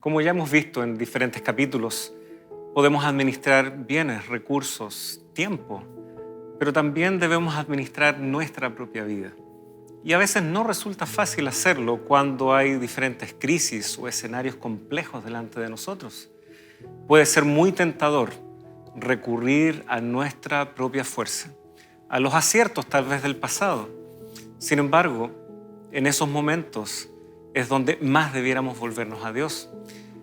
Como ya hemos visto en diferentes capítulos, podemos administrar bienes, recursos, tiempo, pero también debemos administrar nuestra propia vida. Y a veces no resulta fácil hacerlo cuando hay diferentes crisis o escenarios complejos delante de nosotros. Puede ser muy tentador recurrir a nuestra propia fuerza, a los aciertos tal vez del pasado. Sin embargo, en esos momentos es donde más debiéramos volvernos a Dios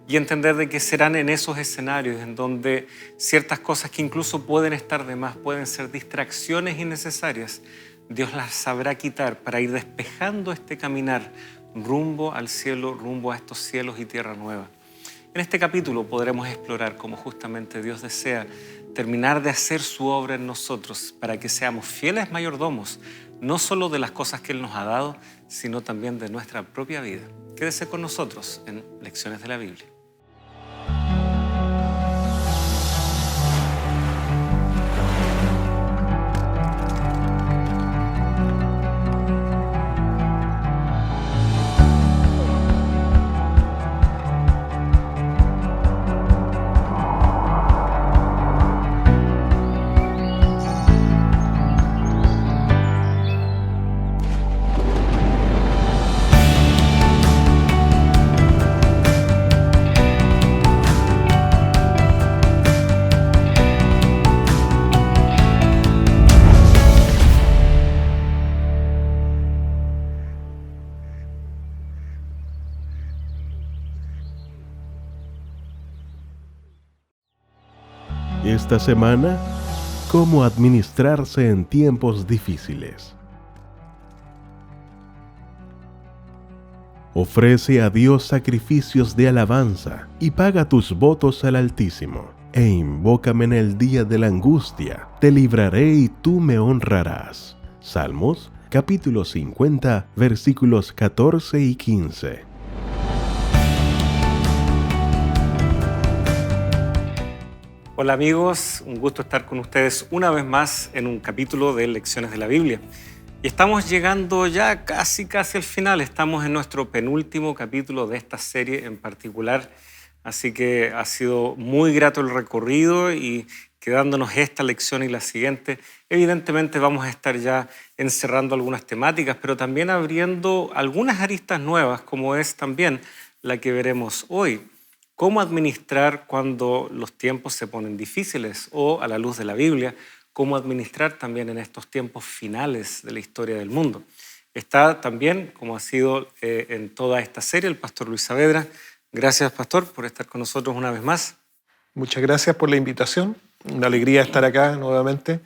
y entender de que serán en esos escenarios en donde ciertas cosas que incluso pueden estar de más, pueden ser distracciones innecesarias, Dios las sabrá quitar para ir despejando este caminar rumbo al cielo, rumbo a estos cielos y tierra nueva. En este capítulo podremos explorar cómo justamente Dios desea terminar de hacer su obra en nosotros para que seamos fieles mayordomos, no solo de las cosas que Él nos ha dado, sino también de nuestra propia vida. Quédese con nosotros en Lecciones de la Biblia. Esta semana, ¿cómo administrarse en tiempos difíciles? Ofrece a Dios sacrificios de alabanza y paga tus votos al Altísimo, e invócame en el día de la angustia, te libraré y tú me honrarás. Salmos, capítulo 50, versículos 14 y 15. Hola amigos, un gusto estar con ustedes una vez más en un capítulo de Lecciones de la Biblia. Y estamos llegando ya casi al final, estamos en nuestro penúltimo capítulo de esta serie en particular, así que ha sido muy grato el recorrido y quedándonos esta lección y la siguiente, evidentemente vamos a estar ya encerrando algunas temáticas, pero también abriendo algunas aristas nuevas, como es también la que veremos hoy. Cómo administrar cuando los tiempos se ponen difíciles o, a la luz de la Biblia, cómo administrar también en estos tiempos finales de la historia del mundo. Está también, como ha sido en toda esta serie, el pastor Luis Saavedra. Gracias, pastor, por estar con nosotros una vez más. Muchas gracias por la invitación. Una alegría estar acá nuevamente.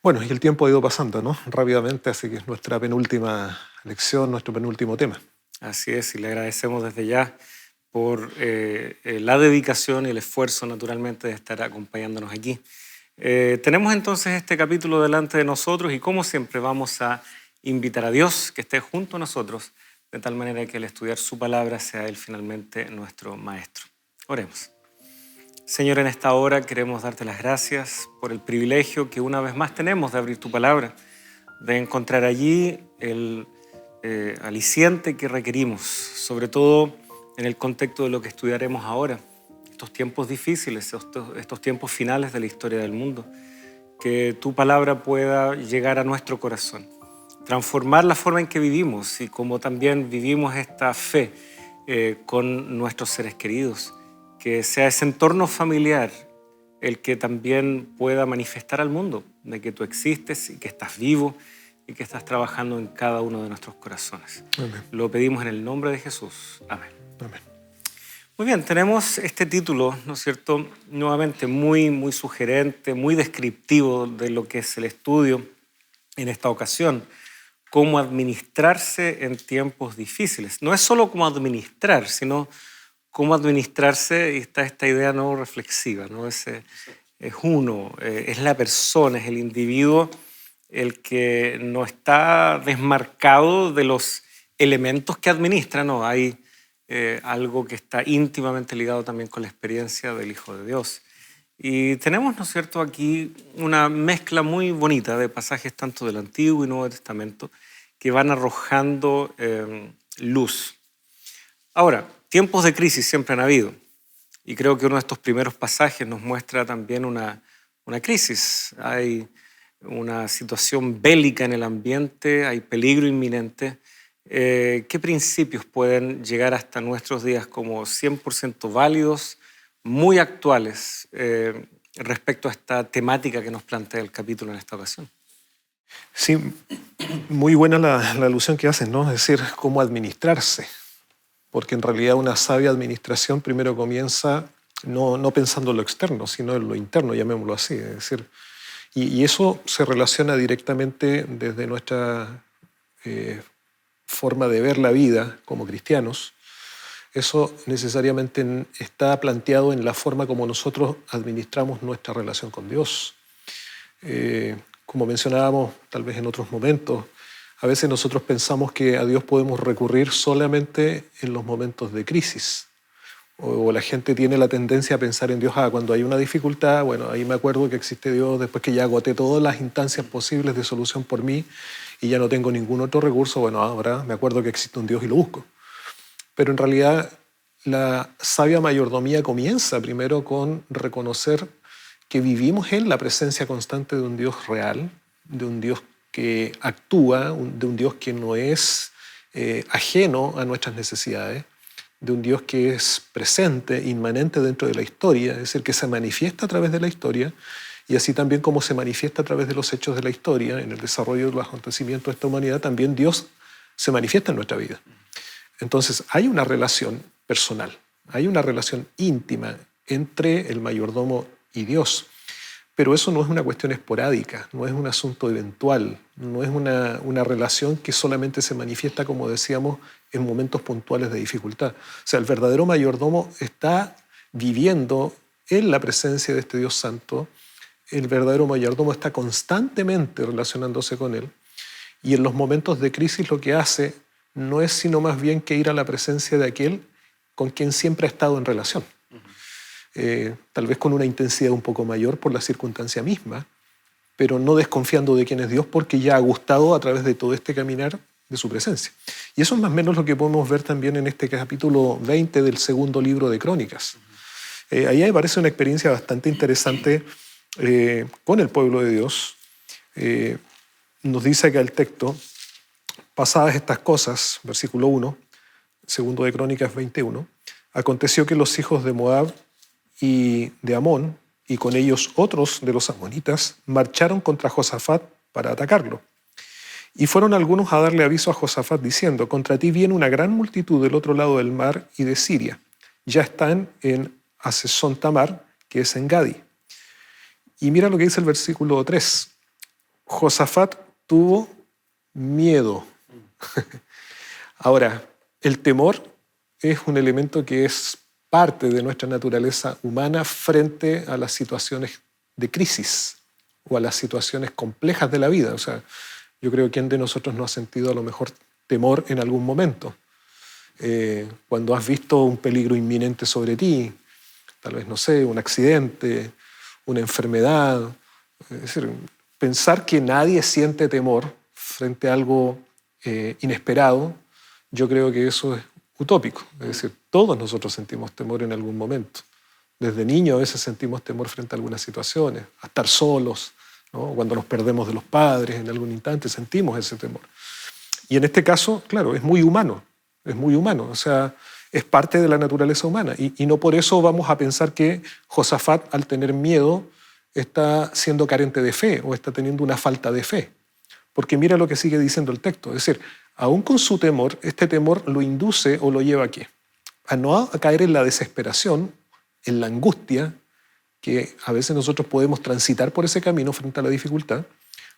Bueno, y el tiempo ha ido pasando, ¿no? Rápidamente, así que es nuestra penúltima lección, nuestro penúltimo tema. Así es, y le agradecemos desde ya por la dedicación y el esfuerzo, naturalmente, de estar acompañándonos aquí. Tenemos entonces este capítulo delante de nosotros y, como siempre, vamos a invitar a Dios que esté junto a nosotros, de tal manera que al estudiar su palabra sea Él finalmente nuestro Maestro. Oremos. Señor, en esta hora queremos darte las gracias por el privilegio que una vez más tenemos de abrir tu palabra, de encontrar allí el aliciente que requerimos, sobre todo en el contexto de lo que estudiaremos ahora, estos tiempos difíciles, estos tiempos finales de la historia del mundo, que tu palabra pueda llegar a nuestro corazón, transformar la forma en que vivimos y como también vivimos esta fe con nuestros seres queridos, que sea ese entorno familiar el que también pueda manifestar al mundo de que tú existes y que estás vivo y que estás trabajando en cada uno de nuestros corazones. Amén. Lo pedimos en el nombre de Jesús. Amén. Amén. Muy bien, tenemos este título, ¿no es cierto?, nuevamente muy sugerente, muy descriptivo de lo que es el estudio en esta ocasión, cómo administrarse en tiempos difíciles. No es solo cómo administrar, sino cómo administrarse, y está esta idea no reflexiva, ¿no? Es uno, es la persona, es el individuo el que no está desmarcado de los elementos que administra, no, hay algo que está íntimamente ligado también con la experiencia del Hijo de Dios. Y tenemos, ¿no es cierto?, aquí una mezcla muy bonita de pasajes tanto del Antiguo y Nuevo Testamento que van arrojando luz. Ahora, tiempos de crisis siempre han habido. Y creo que uno de estos primeros pasajes nos muestra también una crisis. Hay una situación bélica en el ambiente, hay peligro inminente. ¿Qué principios pueden llegar hasta nuestros días como 100% válidos, muy actuales, respecto a esta temática que nos plantea el capítulo en esta ocasión? Sí, muy buena la alusión que hacen, ¿no? Es decir, cómo administrarse. Porque en realidad una sabia administración primero comienza no pensando en lo externo, sino en lo interno, llamémoslo así. Es decir, y eso se relaciona directamente desde nuestra forma de ver la vida como cristianos. Eso necesariamente está planteado en la forma como nosotros administramos nuestra relación con Dios. Como mencionábamos tal vez en otros momentos, a veces nosotros pensamos que a Dios podemos recurrir solamente en los momentos de crisis. O la gente tiene la tendencia a pensar en Dios, cuando hay una dificultad, bueno, ahí me acuerdo que existe Dios después que ya agoté todas las instancias posibles de solución por mí y ya no tengo ningún otro recurso, bueno, ahora me acuerdo que existe un Dios y lo busco. Pero en realidad la sabia mayordomía comienza primero con reconocer que vivimos en la presencia constante de un Dios real, de un Dios que actúa, de un Dios que no es ajeno a nuestras necesidades, de un Dios que es presente, inmanente dentro de la historia, es decir, que se manifiesta a través de la historia, y así también como se manifiesta a través de los hechos de la historia, en el desarrollo de los acontecimientos de esta humanidad, también Dios se manifiesta en nuestra vida. Entonces hay una relación personal, hay una relación íntima entre el mayordomo y Dios. Pero eso no es una cuestión esporádica, no es un asunto eventual, no es una relación que solamente se manifiesta, como decíamos, en momentos puntuales de dificultad. O sea, el verdadero mayordomo está viviendo en la presencia de este Dios santo, el verdadero mayordomo está constantemente relacionándose con él, y en los momentos de crisis lo que hace no es sino más bien que ir a la presencia de aquel con quien siempre ha estado en relación. Tal vez con una intensidad un poco mayor por la circunstancia misma, pero no desconfiando de quién es Dios porque ya ha gustado a través de todo este caminar de su presencia. Y eso es más o menos lo que podemos ver también en este capítulo 20 del segundo libro de Crónicas. Ahí aparece una experiencia bastante interesante con el pueblo de Dios. Nos dice acá el texto: pasadas estas cosas, versículo 1, segundo de Crónicas 21, aconteció que los hijos de Moab y de Amón, y con ellos otros de los amonitas, marcharon contra Josafat para atacarlo. Y fueron algunos a darle aviso a Josafat diciendo: contra ti viene una gran multitud del otro lado del mar y de Siria. Ya están en Hasezón Tamar, que es en Gadi. Y mira lo que dice el versículo 3. Josafat tuvo miedo. Ahora, el temor es un elemento que es parte de nuestra naturaleza humana frente a las situaciones de crisis o a las situaciones complejas de la vida. O sea, yo creo que ¿quién de nosotros no ha sentido a lo mejor temor en algún momento? Cuando has visto un peligro inminente sobre ti, tal vez, no sé, un accidente, una enfermedad. Es decir, pensar que nadie siente temor frente a algo inesperado, yo creo que eso es utópico. Es decir, todos nosotros sentimos temor en algún momento. Desde niños a veces sentimos temor frente a algunas situaciones, a estar solos, ¿no? Cuando nos perdemos de los padres en algún instante sentimos ese temor. Y en este caso, claro, es muy humano, o sea, es parte de la naturaleza humana. Y no por eso vamos a pensar que Josafat, al tener miedo, está siendo carente de fe o está teniendo una falta de fe. Porque mira lo que sigue diciendo el texto. Es decir, aún con su temor, este temor lo induce o lo lleva ¿a qué? A no caer en la desesperación, en la angustia, que a veces nosotros podemos transitar por ese camino frente a la dificultad,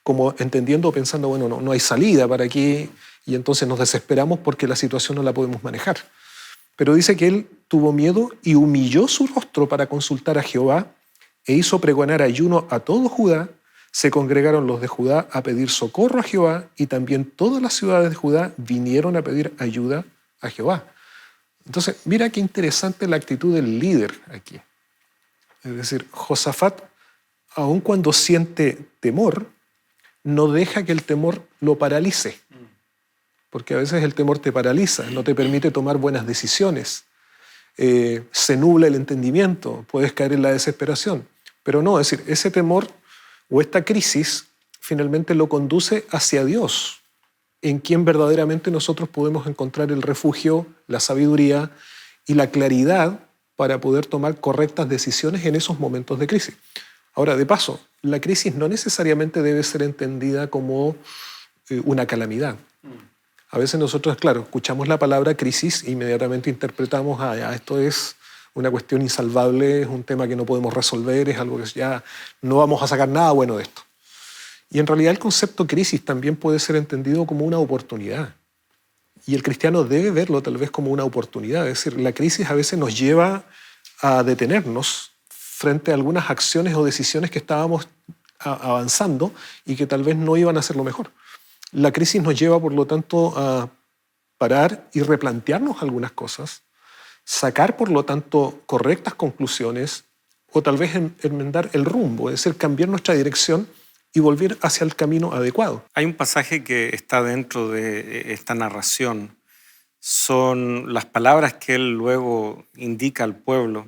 como entendiendo o pensando, bueno, no hay salida para aquí, y entonces nos desesperamos porque la situación no la podemos manejar. Pero dice que él tuvo miedo y humilló su rostro para consultar a Jehová e hizo pregonar ayuno a todo Judá. Se congregaron los de Judá a pedir socorro a Jehová y también todas las ciudades de Judá vinieron a pedir ayuda a Jehová. Entonces, mira qué interesante la actitud del líder aquí. Es decir, Josafat, aun cuando siente temor, no deja que el temor lo paralice. Porque a veces el temor te paraliza, no te permite tomar buenas decisiones, se nubla el entendimiento, puedes caer en la desesperación. Pero no, es decir, ese temor o esta crisis finalmente lo conduce hacia Dios, en quien verdaderamente nosotros podemos encontrar el refugio, la sabiduría y la claridad para poder tomar correctas decisiones en esos momentos de crisis. Ahora, de paso, la crisis no necesariamente debe ser entendida como una calamidad. A veces nosotros, claro, escuchamos la palabra crisis e inmediatamente interpretamos, esto es una cuestión insalvable, es un tema que no podemos resolver, es algo que ya no vamos a sacar nada bueno de esto. Y en realidad el concepto crisis también puede ser entendido como una oportunidad. Y el cristiano debe verlo tal vez como una oportunidad. Es decir, la crisis a veces nos lleva a detenernos frente a algunas acciones o decisiones que estábamos avanzando y que tal vez no iban a ser lo mejor. La crisis nos lleva, por lo tanto, a parar y replantearnos algunas cosas, sacar, por lo tanto, correctas conclusiones o tal vez enmendar el rumbo, es decir, cambiar nuestra dirección y volver hacia el camino adecuado. Hay un pasaje que está dentro de esta narración. Son las palabras que él luego indica al pueblo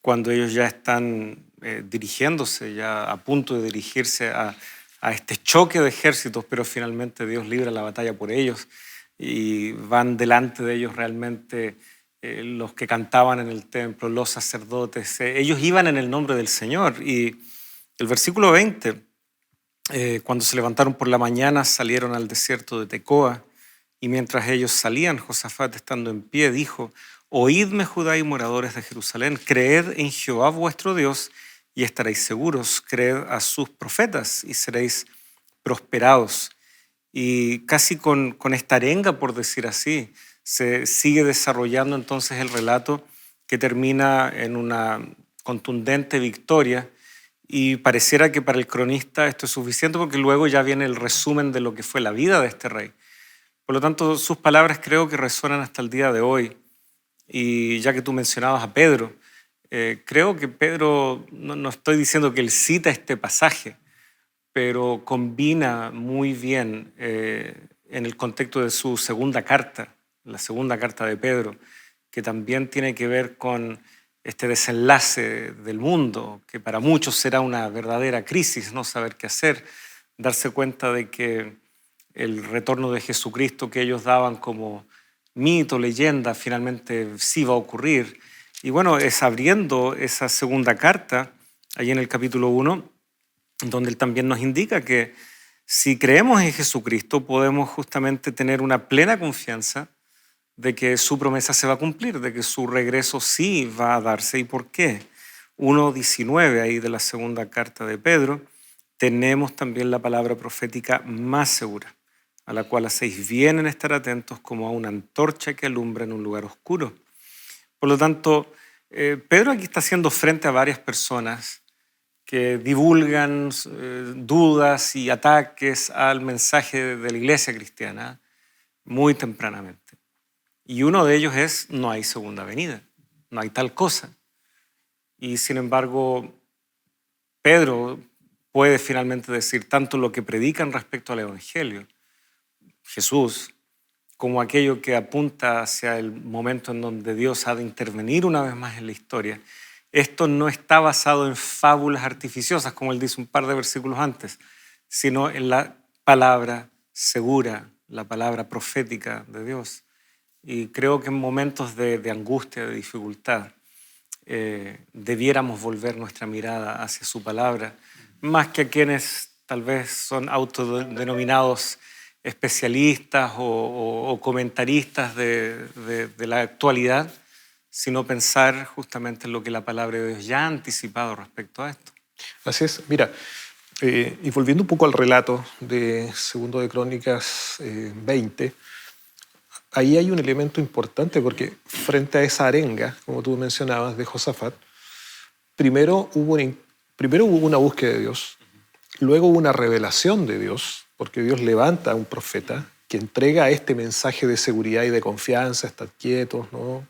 cuando ellos ya están dirigiéndose, ya a punto de dirigirse a este choque de ejércitos, pero finalmente Dios libra la batalla por ellos y van delante de ellos realmente los que cantaban en el templo, los sacerdotes. Ellos iban en el nombre del Señor. Y el versículo 20, cuando se levantaron por la mañana, salieron al desierto de Tecoa, y mientras ellos salían, Josafat, estando en pie, dijo: Oídme, Judá y moradores de Jerusalén, creed en Jehová vuestro Dios y estaréis seguros, creed a sus profetas y seréis prosperados. Y casi con esta arenga, por decir así, se sigue desarrollando entonces el relato que termina en una contundente victoria, y pareciera que para el cronista esto es suficiente porque luego ya viene el resumen de lo que fue la vida de este rey. Por lo tanto, sus palabras creo que resuenan hasta el día de hoy. Y ya que tú mencionabas a Pedro, creo que Pedro, no estoy diciendo que él cita este pasaje, pero combina muy bien en el contexto de su segunda carta, la segunda carta de Pedro, que también tiene que ver con este desenlace del mundo, que para muchos será una verdadera crisis, no saber qué hacer, darse cuenta de que el retorno de Jesucristo que ellos daban como mito, leyenda, finalmente sí va a ocurrir. Y bueno, es abriendo esa segunda carta, ahí en el capítulo 1, donde él también nos indica que si creemos en Jesucristo podemos justamente tener una plena confianza de que su promesa se va a cumplir, de que su regreso sí va a darse. ¿Y por qué? 1:19 ahí de la segunda carta de Pedro, tenemos también la palabra profética más segura, a la cual hacéis bien en estar atentos como a una antorcha que alumbra en un lugar oscuro. Por lo tanto, Pedro aquí está haciendo frente a varias personas que divulgan dudas y ataques al mensaje de la iglesia cristiana muy tempranamente. Y uno de ellos es: no hay segunda venida, no hay tal cosa. Y sin embargo, Pedro puede finalmente decir tanto lo que predican respecto al Evangelio, Jesús, como aquello que apunta hacia el momento en donde Dios ha de intervenir una vez más en la historia. Esto no está basado en fábulas artificiosas, como él dice un par de versículos antes, sino en la palabra segura, la palabra profética de Dios. Y creo que en momentos de angustia, de dificultad, debiéramos volver nuestra mirada hacia su palabra, más que a quienes tal vez son autodenominados especialistas o comentaristas de la actualidad, sino pensar justamente en lo que la palabra de Dios ya ha anticipado respecto a esto. Así es. Mira, y volviendo un poco al relato de Segundo de Crónicas 20, ahí hay un elemento importante porque frente a esa arenga, como tú mencionabas, de Josafat, primero hubo una búsqueda de Dios, luego hubo una revelación de Dios, porque Dios levanta a un profeta que entrega este mensaje de seguridad y de confianza: estad quietos, ¿no?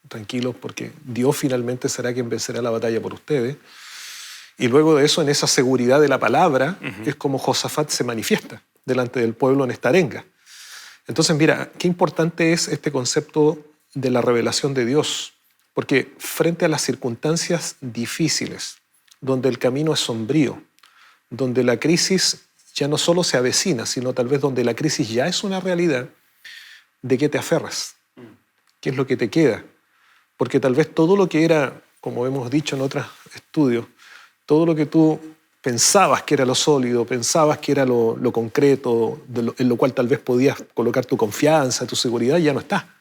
Tranquilos, porque Dios finalmente será quien vencerá la batalla por ustedes. Y luego de eso, en esa seguridad de la palabra, es como Josafat se manifiesta delante del pueblo en esta arenga. Entonces, mira, qué importante es este concepto de la revelación de Dios, Porque frente a las circunstancias difíciles, donde el camino es sombrío, donde la crisis ya no solo se avecina, sino tal vez donde la crisis ya es una realidad, ¿de qué te aferras? ¿Qué es lo que te queda? Porque tal vez todo lo que era, como hemos dicho en otros estudios, todo lo que tú pensabas que era lo sólido, pensabas que era lo concreto, en lo cual tal vez podías colocar tu confianza, tu seguridad, ya no está.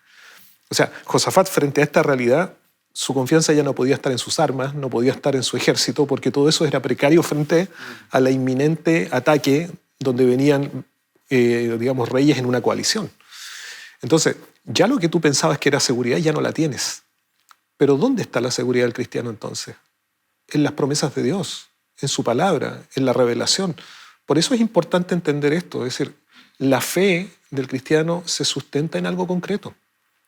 O sea, Josafat frente a esta realidad, su confianza ya no podía estar en sus armas, no podía estar en su ejército, porque todo eso era precario frente a la inminente ataque donde venían, digamos, reyes en una coalición. Entonces, ya lo que tú pensabas que era seguridad ya no la tienes. Pero ¿dónde está la seguridad del cristiano entonces? En las promesas de Dios, en su palabra, en la revelación. Por eso es importante entender esto, es decir, la fe del cristiano se sustenta en algo concreto.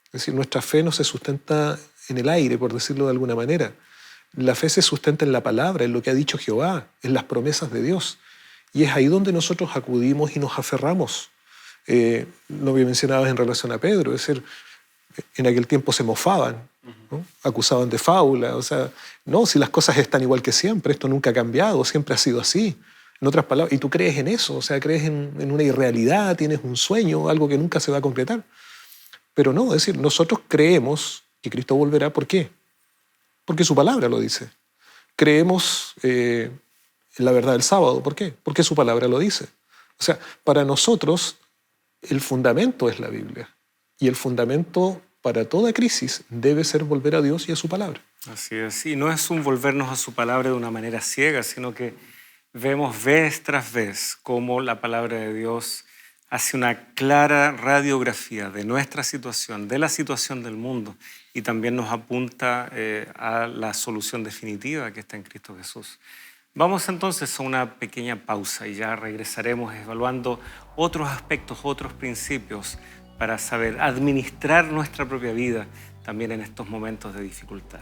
Es decir, nuestra fe no se sustenta en el aire, por decirlo de alguna manera. La fe se sustenta en la palabra, en lo que ha dicho Jehová, en las promesas de Dios. Y es ahí donde nosotros acudimos y nos aferramos. Lo que mencionabas en relación a Pedro, es decir, en aquel tiempo se mofaban, ¿no? Acusaban de fábula, o sea, no, si las cosas están igual que siempre, esto nunca ha cambiado, siempre ha sido así. En otras palabras, y tú crees en eso, o sea, crees en una irrealidad, tienes un sueño, algo que nunca se va a concretar. Pero no, es decir, nosotros creemos que Cristo volverá, ¿por qué? Porque su palabra lo dice. Creemos en la verdad del sábado, ¿por qué? Porque su palabra lo dice. O sea, para nosotros el fundamento es la Biblia. Y el fundamento para toda crisis debe ser volver a Dios y a su palabra. Así es. Y no es un volvernos a su palabra de una manera ciega, sino que vemos vez tras vez cómo la palabra de Dios hace una clara radiografía de nuestra situación, de la situación del mundo, y también nos apunta a la solución definitiva que está en Cristo Jesús. Vamos entonces a una pequeña pausa y ya regresaremos evaluando otros aspectos, otros principios para saber administrar nuestra propia vida también en estos momentos de dificultad.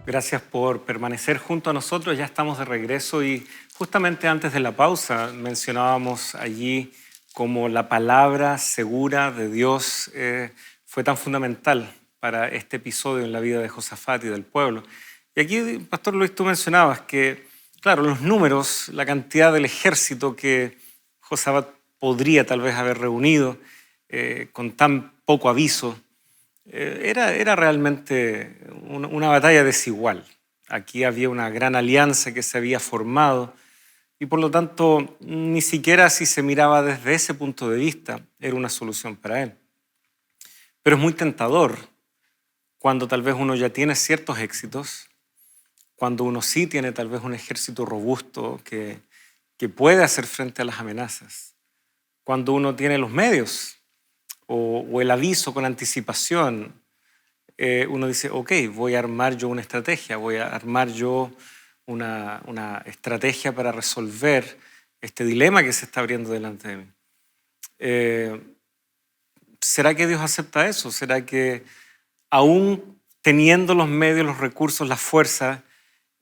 Gracias por permanecer junto a nosotros, ya estamos de regreso y justamente antes de la pausa mencionábamos allí cómo la palabra segura de Dios fue tan fundamental para este episodio en la vida de Josafat y del pueblo. Y aquí, Pastor Luis, tú mencionabas que, claro, los números, la cantidad del ejército que Josafat podría tal vez haber reunido con tan poco aviso, era realmente una batalla desigual. Aquí había una gran alianza que se había formado y por lo tanto ni siquiera si se miraba desde ese punto de vista era una solución para él. Pero es muy tentador cuando tal vez uno ya tiene ciertos éxitos, cuando uno sí tiene tal vez un ejército robusto que puede hacer frente a las amenazas, cuando uno tiene los medios o el aviso con anticipación, uno dice, ok, voy a armar yo una estrategia, voy a armar yo una estrategia para resolver este dilema que se está abriendo delante de mí. ¿Será que Dios acepta eso? ¿Será que aún teniendo los medios, los recursos, la fuerza,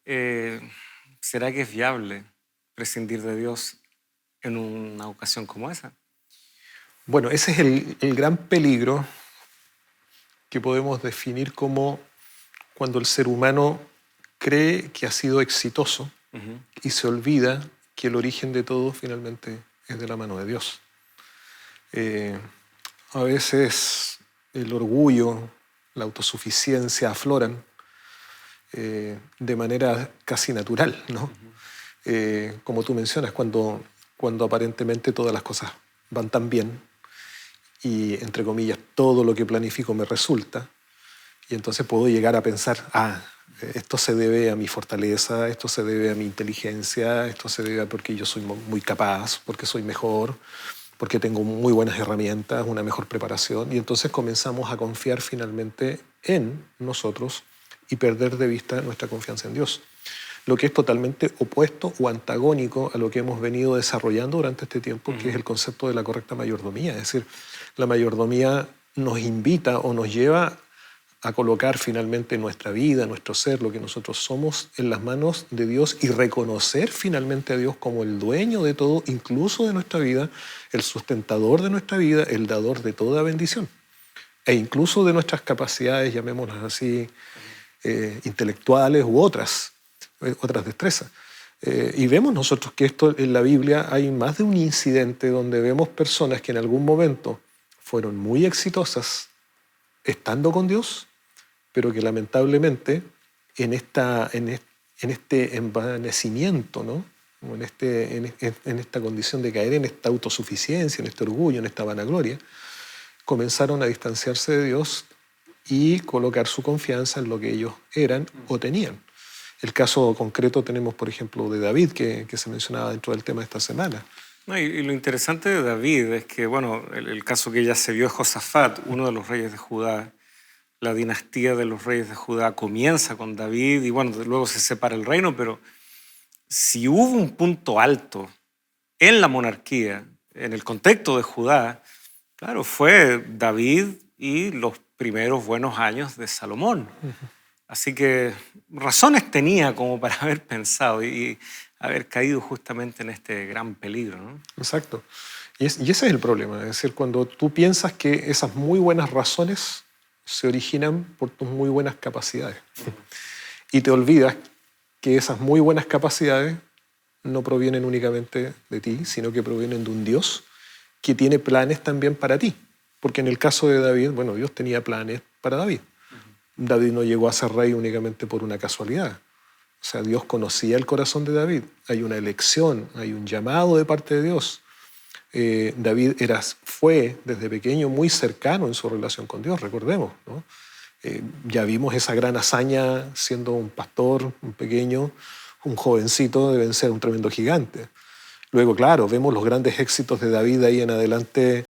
será que es viable prescindir de Dios en una ocasión como esa? Bueno, ese es el gran peligro que podemos definir como cuando el ser humano cree que ha sido exitoso y se olvida que el origen de todo finalmente es de la mano de Dios. A veces el orgullo, la autosuficiencia afloran de manera casi natural, ¿no? Como tú mencionas, cuando aparentemente todas las cosas van tan bien y, entre comillas, todo lo que planifico me resulta, y entonces puedo llegar a pensar, esto se debe a mi fortaleza, esto se debe a mi inteligencia, esto se debe a porque yo soy muy capaz, porque soy mejor, porque tengo muy buenas herramientas, una mejor preparación, y entonces comenzamos a confiar finalmente en nosotros y perder de vista nuestra confianza en Dios, lo que es totalmente opuesto o antagónico a lo que hemos venido desarrollando durante este tiempo, que es el concepto de la correcta mayordomía. Es decir, la mayordomía nos invita o nos lleva a colocar finalmente nuestra vida, nuestro ser, lo que nosotros somos, en las manos de Dios y reconocer finalmente a Dios como el dueño de todo, incluso de nuestra vida, el sustentador de nuestra vida, el dador de toda bendición, e incluso de nuestras capacidades, llamémoslas así, intelectuales u otras destrezas. Y vemos nosotros que esto en la Biblia hay más de un incidente donde vemos personas que en algún momento fueron muy exitosas estando con Dios, pero que lamentablemente en este envanecimiento, ¿no? O en esta condición de caer en esta autosuficiencia, en este orgullo, en esta vanagloria, comenzaron a distanciarse de Dios y colocar su confianza en lo que ellos eran o tenían. El caso concreto tenemos, por ejemplo, de David, que se mencionaba dentro del tema de esta semana. No, y lo interesante de David es que, bueno, el caso que ya se vio es Josafat, uno de los reyes de Judá. La dinastía de los reyes de Judá comienza con David y, bueno, luego se separa el reino, pero si hubo un punto alto en la monarquía, en el contexto de Judá, claro, fue David y los primeros buenos años de Salomón. Así que razones tenía como para haber pensado y haber caído justamente en este gran peligro, ¿no? Exacto. Y ese es el problema. Es decir, cuando tú piensas que esas muy buenas razones se originan por tus muy buenas capacidades. Y te olvidas que esas muy buenas capacidades no provienen únicamente de ti, sino que provienen de un Dios que tiene planes también para ti. Porque en el caso de David, bueno, Dios tenía planes para David. David no llegó a ser rey únicamente por una casualidad. O sea, Dios conocía el corazón de David. Hay una elección, hay un llamado de parte de Dios. David fue desde pequeño muy cercano en su relación con Dios, recordemos, ¿no? Ya vimos esa gran hazaña siendo un pastor, un pequeño, un jovencito de vencer a un tremendo gigante. Luego, claro, vemos los grandes éxitos de David ahí en adelante